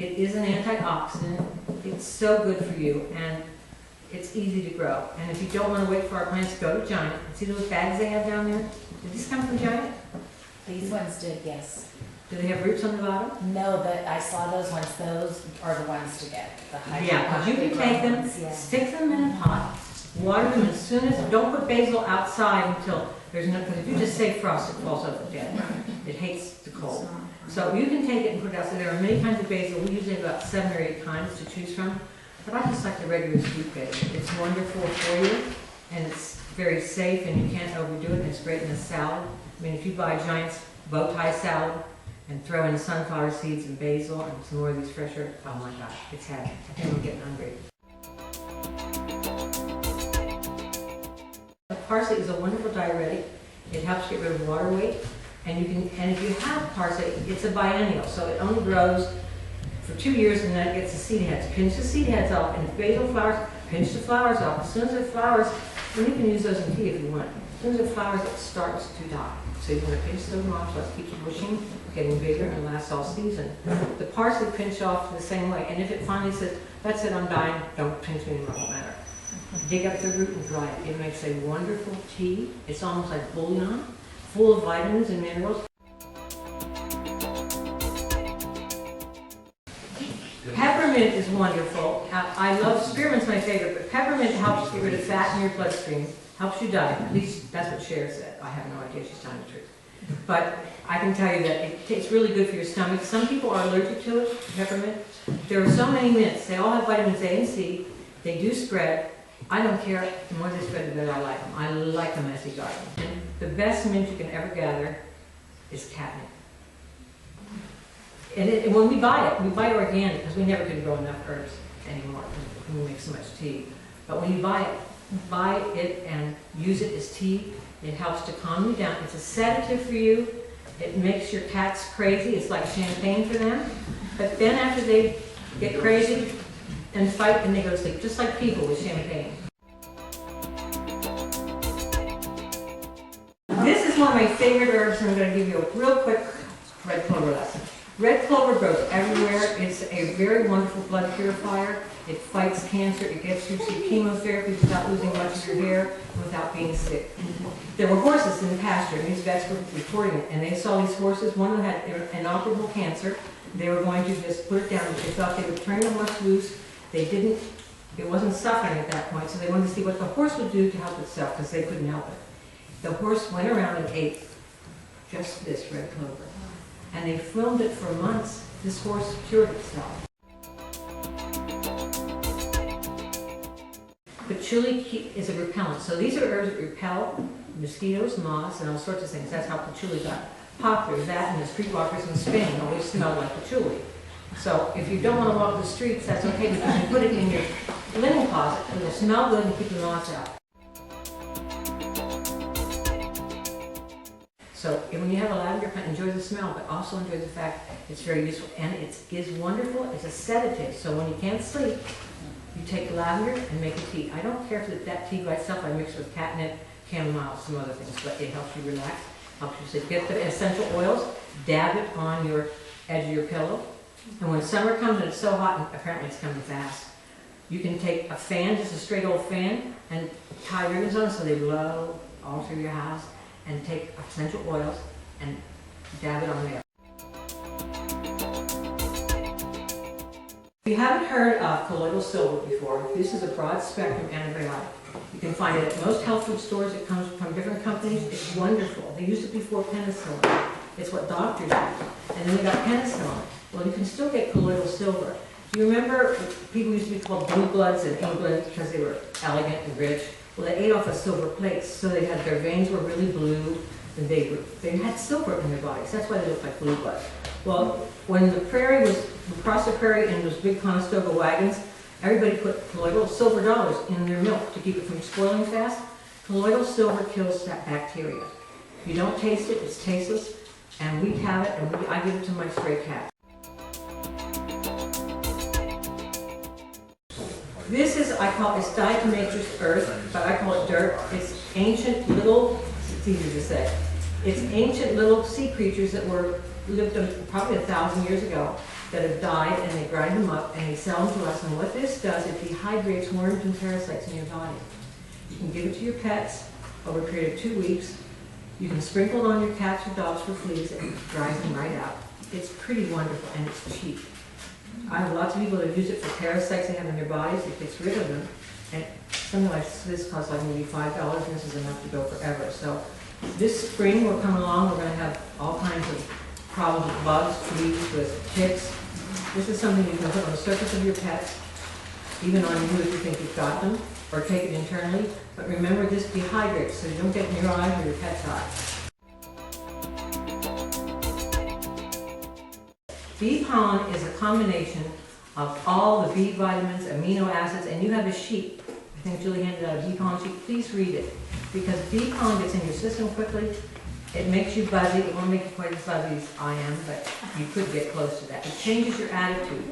It is an antioxidant. It's so good for you, and it's easy to grow. And if you don't want to wait for our plants, go to Giant. See those bags they have down there? Did these come from Giant? These ones did, yes. Do they have roots on the bottom? No, but I saw those ones. Those are the ones to get. The Yeah, because you can take them, ones, yeah. stick them in a pot, water them as soon as, don't put basil outside until there's no, because if you just say frost, it falls over dead. It hates the cold. So you can take it and put it outside. There are many kinds of basil. We usually have about 7 or 8 kinds to choose from. But I just like the regular sweet basil. It's wonderful for you, and it's very safe, and you can't overdo it, and it's great in a salad. I mean, if you buy Giant's bow tie salad and throw in sunflower seeds and basil and some more of these fresh herbs, oh my gosh, it's heaven. I think I'm getting hungry. Parsley is a wonderful diuretic. It helps get rid of water weight. And if you have parsley, it's a biennial, so it only grows for 2 years and then it gets the seed heads. Pinch the seed heads off, and if basil flowers, pinch the flowers off. As soon as it flowers, and you can use those in tea if you want. As soon as it flowers, it starts to die. So you want to pinch those off so it keeps bushing, getting bigger, and lasts all season. The parsley pinch off the same way, and if it finally says, that's it, I'm dying, don't pinch me anymore, it won't matter. Dig up the root and dry it. It makes a wonderful tea. It's almost like bouillon, full of vitamins and minerals. Peppermint is wonderful. I love spearmint's my favorite, but peppermint helps get rid of fat in your bloodstream, helps you diet. At least that's what Cher said. I have no idea, she's telling the truth. But I can tell you that it's really good for your stomach. Some people are allergic to it, peppermint. There are so many mints. They all have vitamins A and C. They do spread. I don't care. The more they spread, the better I like them. I like them as a garden. And the best mint you can ever gather is catnip. And when we buy organic, because we never could grow enough herbs anymore. We make so much tea. But when you buy it and use it as tea, it helps to calm you down. It's a sedative for you. It makes your cats crazy. It's like champagne for them. But then after they get crazy and fight, and they go to sleep, just like people with champagne. This is one of my favorite herbs, and I'm going to give you a real quick red clover lesson. Red clover grows everywhere. It's a very wonderful blood purifier. It fights cancer. It gets you through chemotherapy without losing much of your hair and without being sick. There were horses in the pasture, and these vets were reporting it, and they saw these horses. One of them had inoperable cancer. They were going to just put it down, but they thought they would turn the horse loose. They didn't. It wasn't suffering at that point, so they wanted to see what the horse would do to help itself, because they couldn't help it. The horse went around and ate just this red clover. And they filmed it for months. This horse cured itself. Patchouli is a repellent. So these are herbs that repel mosquitoes, moths, and all sorts of things. That's how patchouli got popular. That and the streetwalkers in Spain always smell like patchouli. So if you don't want to walk the streets, that's okay, because you put it in your linen closet and it'll smell good and keep the moths out. So when you have a lavender plant, enjoy the smell, but also enjoy the fact it's very useful. And it is wonderful. It's a sedative. So when you can't sleep, you take lavender and make a tea. I don't care if that tea by itself I mix with catnip, chamomile, some other things, but it helps you relax, helps you sleep. Get the essential oils, dab it on your edge of your pillow. And when summer comes and it's so hot, and apparently it's coming fast, you can take a fan, just a straight old fan, and tie ribbons on it so they blow all through your house, and take essential oils and dab it on there. If you haven't heard of colloidal silver before, this is a broad spectrum antibiotic. You can find it at most health food stores. It comes from different companies. It's wonderful. They used it before penicillin. It's what doctors use. And then we got penicillin. Well, you can still get colloidal silver. Do you remember people used to be called blue bloods in England because they were elegant and rich? Well, they ate off of silver plates, so they had their veins were really blue, and they had silver in their bodies. That's why they looked like blue bloods. Well, when the prairie was across the prairie in those big Conestoga wagons, everybody put colloidal silver dollars in their milk to keep it from spoiling fast. Colloidal silver kills that bacteria. If you don't taste it, it's tasteless, and we have it, and I give it to my stray cat. This is, it's diatomaceous earth, but I call it dirt. It's ancient little, it's easy to say, it's ancient little sea creatures that lived probably 1,000 years ago. that have died, and they grind them up and they sell them to us. And what this does, it dehydrates worms and parasites in your body. You can give it to your pets over a period of 2 weeks. You can sprinkle it on your cats or dogs for fleas, and it dries them right out. It's pretty wonderful, and it's cheap. I have lots of people that use it for parasites they have in their bodies. It gets rid of them. And something like this costs like maybe $5, and this is enough to go forever. So this spring we're coming along, we're going to have all kinds of problems with bugs, fleas, with ticks. This is something you can put on the surface of your pets, even on you if you think you've got them, or take it internally. But remember, this dehydrates, so you don't get in your eyes or your pet's eyes. Bee pollen is a combination of all the bee vitamins, amino acids, and you have a sheet. I think Julie handed out a bee pollen sheet. Please read it, because bee pollen gets in your system quickly. It makes you buzzy. It won't make you quite as buzzy as I am, but you could get close to that. It changes your attitude.